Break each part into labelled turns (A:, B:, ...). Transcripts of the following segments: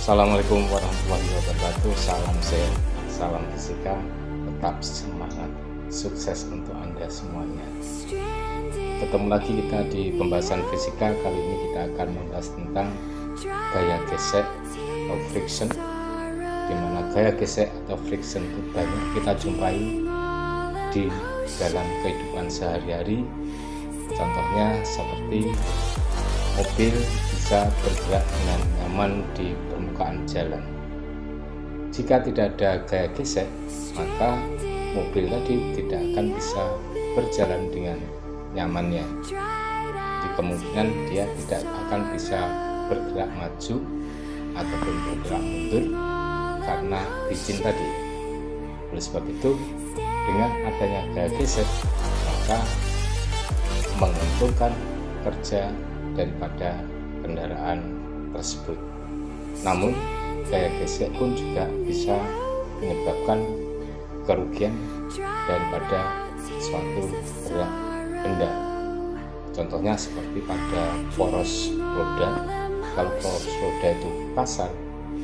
A: Assalamualaikum warahmatullahi wabarakatuh. Salam sehat, salam fisika, tetap semangat, sukses untuk Anda semuanya. Ketemu lagi kita di pembahasan fisika. Kali ini kita akan membahas tentang gaya gesek atau friction, di mana gaya gesek atau friction itu banyak kita jumpai di dalam kehidupan sehari-hari. Contohnya seperti mobil bisa bergerak dengan nyaman di permukaan jalan. Jika tidak ada gaya gesek, maka mobil tadi tidak akan bisa berjalan dengan nyamannya. Di kemungkinan dia tidak akan bisa bergerak maju ataupun bergerak mundur karena licin tadi. Oleh sebab itu, dengan adanya gaya gesek, maka menguntungkan kerja daripada kendaraan tersebut. Namun gaya gesek pun juga bisa menyebabkan kerugian daripada suatu berat benda. Contohnya seperti pada poros roda. Kalau poros roda itu kasar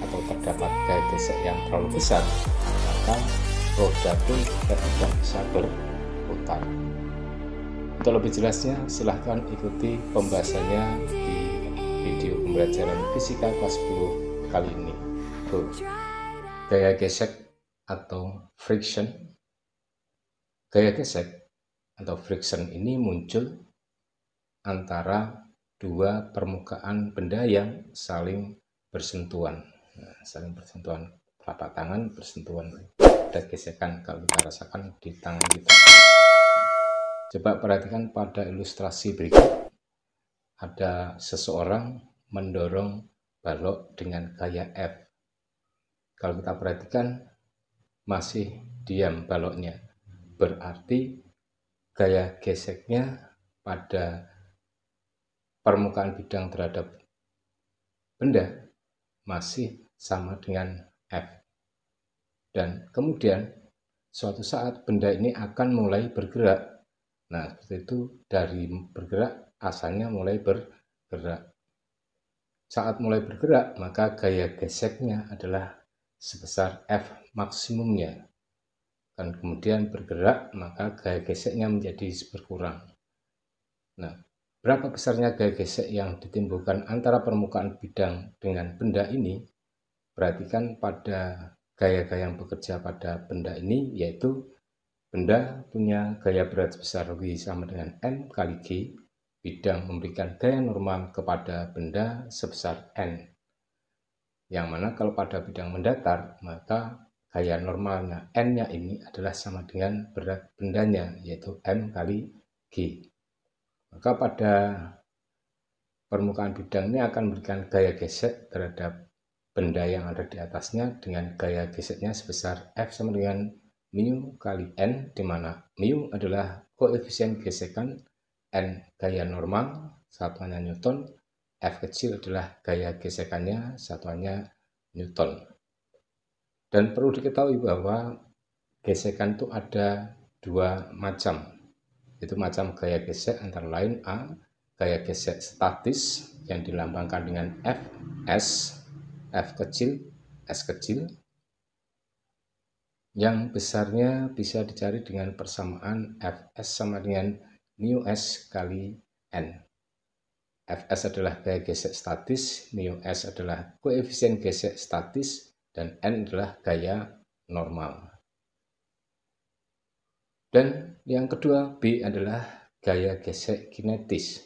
A: atau terdapat gaya gesek yang terlalu besar, maka roda pun tidak bisa berputar. Untuk lebih jelasnya, silahkan ikuti pembahasannya di video pembelajaran fisika kelas 10 kali ini. Gaya gesek atau friction. Gaya gesek atau friction ini muncul antara dua permukaan benda yang saling bersentuhan. Saling bersentuhan, telapak tangan bersentuhan, ada gesekan kalau kita rasakan di tangan kita. Coba perhatikan pada ilustrasi berikut. Ada seseorang mendorong balok dengan gaya F. Kalau kita perhatikan, masih diam baloknya. Berarti gaya geseknya pada permukaan bidang terhadap benda masih sama dengan F. Dan kemudian suatu saat benda ini akan mulai bergerak. Nah, seperti itu, dari bergerak asalnya mulai bergerak. Saat mulai bergerak, maka gaya geseknya adalah sebesar F maksimumnya. Dan kemudian bergerak, maka gaya geseknya menjadi berkurang. Nah, berapa besarnya gaya gesek yang ditimbulkan antara permukaan bidang dengan benda ini? Perhatikan pada gaya-gaya yang bekerja pada benda ini, yaitu benda punya gaya berat sebesar W sama dengan M kali G. Bidang memberikan gaya normal kepada benda sebesar N. Yang mana kalau pada bidang mendatar, maka gaya normalnya N-nya ini adalah sama dengan berat bendanya, yaitu M kali G. Maka pada permukaan bidang ini akan memberikan gaya gesek terhadap benda yang ada di atasnya dengan gaya geseknya sebesar F sama dengan mu kali N, di mana mu adalah koefisien gesekan, N gaya normal, satuannya Newton, F kecil adalah gaya gesekannya, satuannya Newton. Dan perlu diketahui bahwa gesekan itu ada dua macam, yaitu macam gaya gesek antara lain A, gaya gesek statis yang dilambangkan dengan Fs, F kecil, S kecil, yang besarnya bisa dicari dengan persamaan Fs sama dengan mu S kali N. Fs adalah gaya gesek statis, mu S adalah koefisien gesek statis, dan N adalah gaya normal. Dan yang kedua, B adalah gaya gesek kinetis.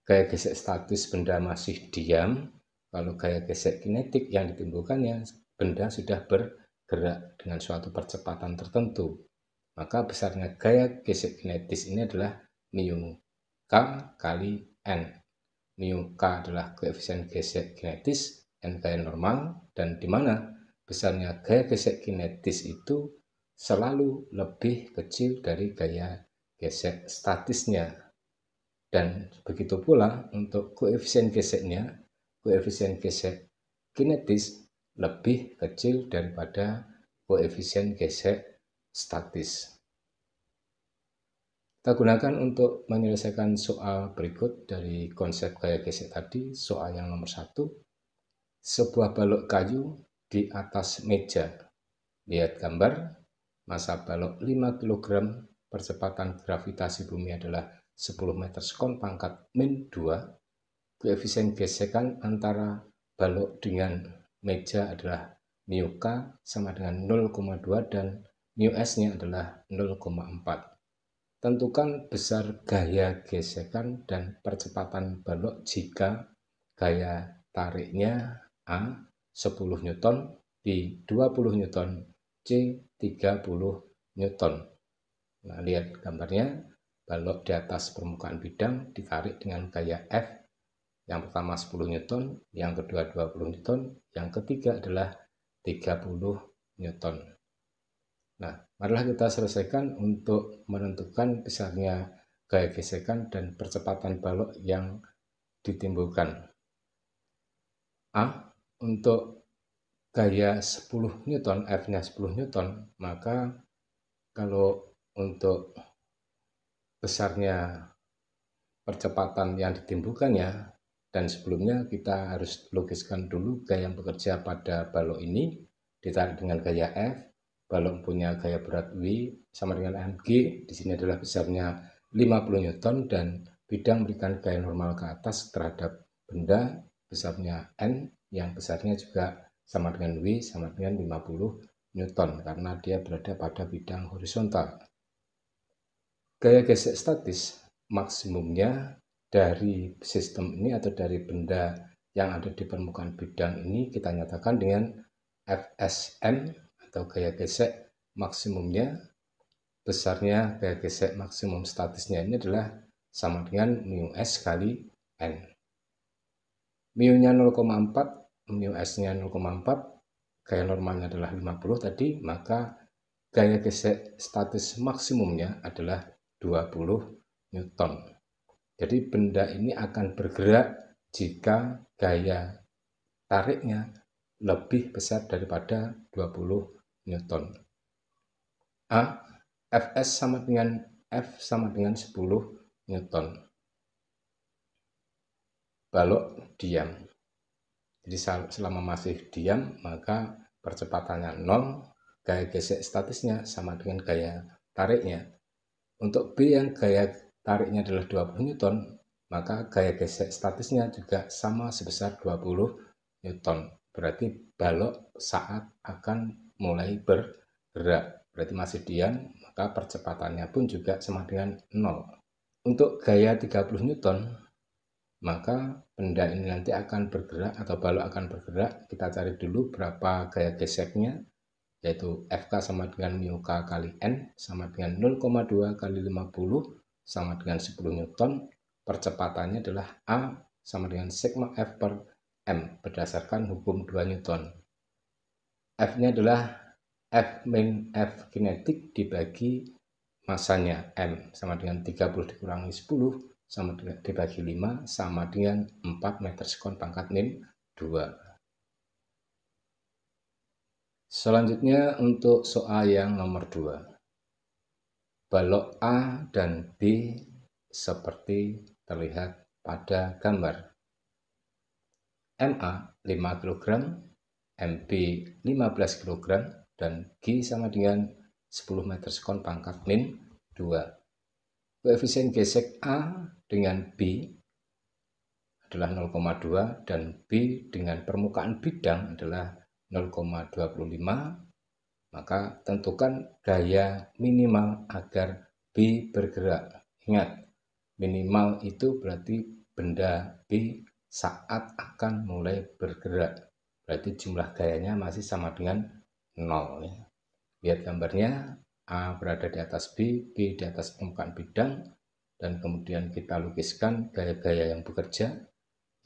A: Gaya gesek statis benda masih diam, kalau gaya gesek kinetik yang ditimbulkannya benda sudah bergerak dengan suatu percepatan tertentu. Maka besarnya gaya gesek kinetis ini adalah mu K kali N. Mu K adalah koefisien gesek kinetis, N gaya normal, dan di mana besarnya gaya gesek kinetis itu selalu lebih kecil dari gaya gesek statisnya. Dan begitu pula untuk koefisien geseknya, koefisien gesek kinetis lebih kecil daripada koefisien gesek statis. Kita gunakan untuk menyelesaikan soal berikut dari konsep gaya gesek tadi, soal yang nomor 1. sebuah balok kayu di atas meja. Lihat gambar, massa balok 5 kg, percepatan gravitasi bumi adalah 10 meter sekon pangkat min 2. Koefisien gesekan antara balok dengan meja adalah mu k sama dengan 0,2 dan mu s-nya adalah 0,4. Tentukan besar gaya gesekan dan percepatan balok jika gaya tariknya A 10 Newton, B 20 Newton, C 30 Newton. Nah, lihat gambarnya, balok di atas permukaan bidang ditarik dengan gaya F. Yang pertama 10 Newton, yang kedua 20 Newton, yang ketiga adalah 30 Newton. Nah, marilah kita selesaikan untuk menentukan besarnya gaya gesekan dan percepatan balok yang ditimbulkan. A, untuk gaya 10 Newton, F-nya 10 Newton, maka kalau untuk besarnya percepatan yang ditimbulkannya, dan sebelumnya kita harus logiskan dulu gaya yang bekerja pada balok ini ditarik dengan gaya F. Balok punya gaya berat W sama dengan mg, di sini adalah besarnya 50 Newton dan bidang memberikan gaya normal ke atas terhadap benda besarnya N yang besarnya juga sama dengan W sama dengan 50 Newton karena dia berada pada bidang horizontal. Gaya gesek statis maksimumnya dari sistem ini atau dari benda yang ada di permukaan bidang ini kita nyatakan dengan Fsm atau gaya gesek maksimumnya. Besarnya gaya gesek maksimum statisnya ini adalah sama dengan mu s kali n. Mu-nya 0,4, mu s-nya 0,4, gaya normalnya adalah 50 tadi, maka gaya gesek statis maksimumnya adalah 20 Newton. Jadi benda ini akan bergerak jika gaya tariknya lebih besar daripada 20 Newton. A, Fs sama dengan F sama dengan 10 Newton. Balok diam. Jadi selama masih diam maka percepatannya 0, gaya gesek statisnya sama dengan gaya tariknya. Untuk B yang gaya tariknya adalah 20 Newton, maka gaya gesek statisnya juga sama sebesar 20 Newton. Berarti balok saat akan mulai bergerak, berarti masih diam, maka percepatannya pun juga sama dengan 0. Untuk gaya 30 Newton, maka benda ini nanti akan bergerak atau balok akan bergerak. Kita cari dulu berapa gaya geseknya, yaitu Fk sama dengan mu k kali N sama dengan 0,2 kali 50 sama dengan 10 Newton. Percepatannya adalah A sama dengan sigma F per M berdasarkan hukum 2 Newton. F-nya adalah F min F kinetik dibagi massanya M sama dengan 30 dikurangi 10 sama dengan dibagi 5 sama dengan 4 meter sekon pangkat min 2. Selanjutnya untuk soal yang nomor 2. Balok A dan B seperti terlihat pada gambar. MA 5 kg, MB 15 kg, dan G sama dengan 10 meter sekon pangkat min 2. Koefisien gesek A dengan B adalah 0,2 dan B dengan permukaan bidang adalah 0,25, maka tentukan gaya minimal agar B bergerak. Ingat, minimal itu berarti benda B saat akan mulai bergerak. Berarti jumlah gayanya masih sama dengan 0. Lihat gambarnya, A berada di atas B, B di atas permukaan bidang, dan kemudian kita lukiskan gaya-gaya yang bekerja,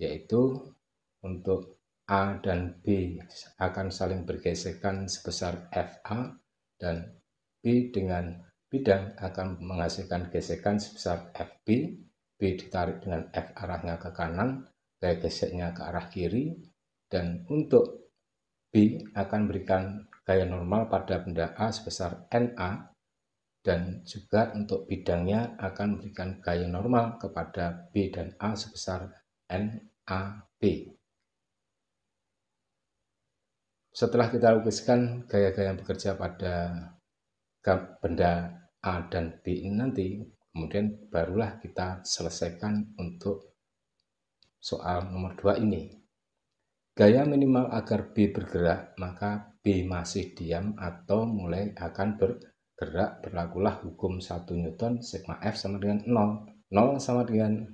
A: yaitu untuk A dan B akan saling bergesekan sebesar Fa dan B dengan bidang akan menghasilkan gesekan sebesar Fb. B ditarik dengan F arahnya ke kanan, gaya geseknya ke arah kiri, dan untuk B akan berikan gaya normal pada benda A sebesar Na, dan juga untuk bidangnya akan memberikan gaya normal kepada B dan A sebesar NaB. Setelah kita lukiskan gaya-gaya yang bekerja pada benda A dan B ini nanti, kemudian barulah kita selesaikan untuk soal nomor 2 ini. Gaya minimal agar B bergerak, maka B masih diam atau mulai akan bergerak, berlakulah hukum 1 Newton, sigma F sama dengan 0. 0 sama dengan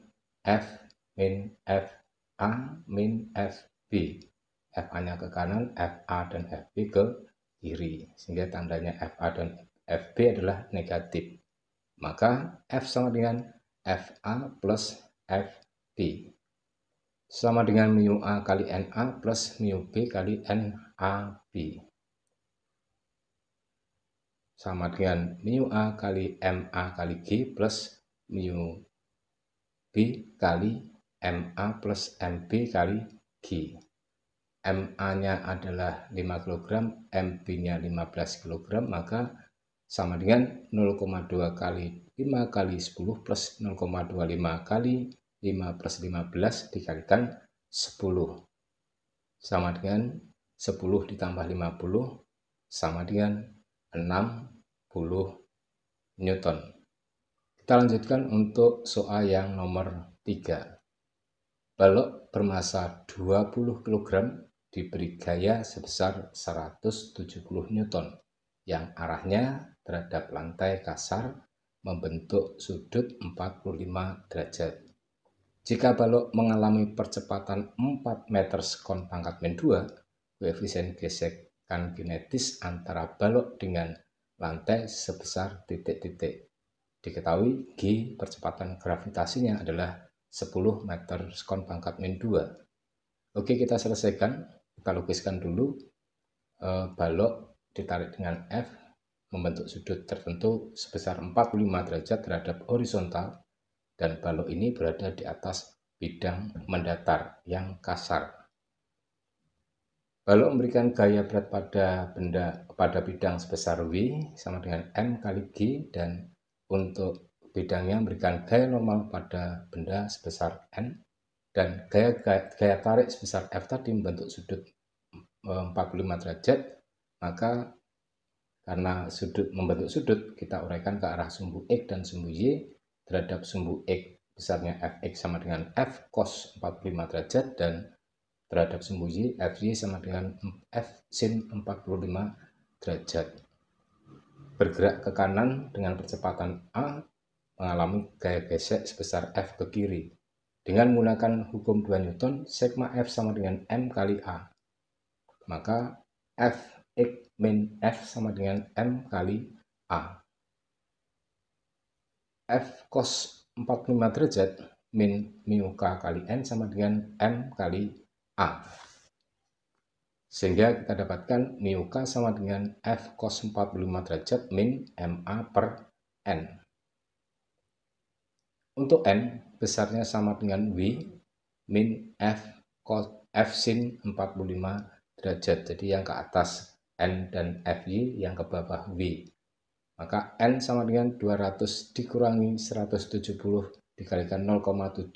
A: F min F A min F B. FA-nya ke kanan, FA dan FB ke kiri, sehingga tandanya FA dan FB adalah negatif. Maka F sama dengan FA plus FB sama dengan mu A kali NA plus mu B kali NAB sama dengan mu A kali MA kali G plus mu B kali MA plus MB kali G. MA-nya adalah 5 kg, MB-nya 15 kg, maka sama dengan 0,2 kali 5 kali 10 plus 0,25 kali 5 plus 15 dikalikan 10. Sama dengan 10 ditambah 50 sama dengan 60 Newton. Kita lanjutkan untuk soal yang nomor 3. Balok bermassa 20 kg diberi gaya sebesar 170 Newton yang arahnya terhadap lantai kasar membentuk sudut 45 derajat. Jika balok mengalami percepatan 4 meter sekon pangkat min 2, koefisien gesekan kinetis antara balok dengan lantai sebesar titik-titik. Diketahui G percepatan gravitasinya adalah 10 meter sekon pangkat min 2. Oke, kita selesaikan. Kita lukiskan dulu. Balok ditarik dengan F membentuk sudut tertentu sebesar 45 derajat terhadap horizontal, dan balok ini berada di atas bidang mendatar yang kasar. Balok memberikan gaya berat pada bidang sebesar W sama dengan M kali G, dan untuk bidangnya memberikan gaya normal pada benda sebesar N, dan gaya tarik sebesar F tadi membentuk sudut 45 derajat. Maka karena membentuk sudut, kita uraikan ke arah sumbu X dan sumbu Y. Terhadap sumbu X besarnya Fx sama dengan F cos 45 derajat, dan terhadap sumbu Y Fy sama dengan F sin 45 derajat. Bergerak ke kanan dengan percepatan A mengalami gaya gesek sebesar F ke kiri. Dengan menggunakan hukum 2 Newton, sigma F sama dengan M kali A. Maka Fx min F sama dengan M kali A. F cos 45 derajat min mu K kali N sama dengan M kali A. Sehingga kita dapatkan mu K sama dengan F cos 45 derajat min MA per N. Untuk N besarnya sama dengan W min F sin 45 derajat. Jadi yang ke atas N dan Fy, yang ke bawah W. Maka N sama dengan 200 dikurangi 170 dikalikan 0,7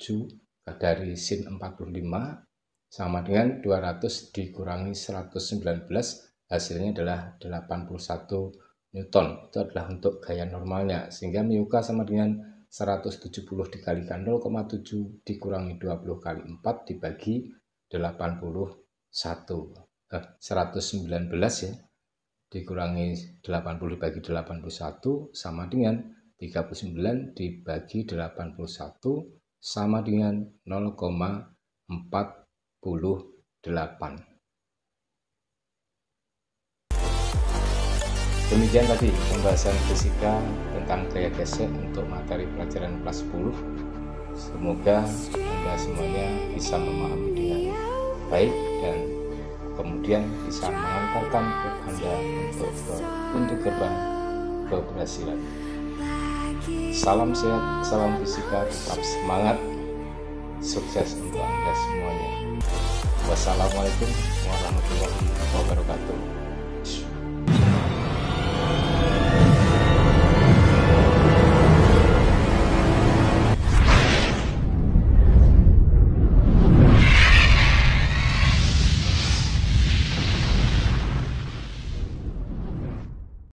A: dari sin 45 sama dengan 200 dikurangi 119, hasilnya adalah 81 Newton. Itu adalah untuk gaya normalnya, sehingga mu K sama dengan 170 dikalikan 0,7 dikurangi 20 kali 4 dibagi 119 ya, dikurangi 80 dibagi 81 sama dengan 39 dibagi 81 sama dengan 0,48. Demikian tadi pembahasan fisika tentang gaya gesek untuk materi pelajaran kelas 10. Semoga Anda semuanya bisa memahami dengan baik dan kemudian bisa mengantarkan Anda untuk ke pintu gerbang keberhasilan. Salam sehat, salam fisika, tetap semangat, sukses untuk Anda semuanya. Wassalamualaikum warahmatullahi wabarakatuh.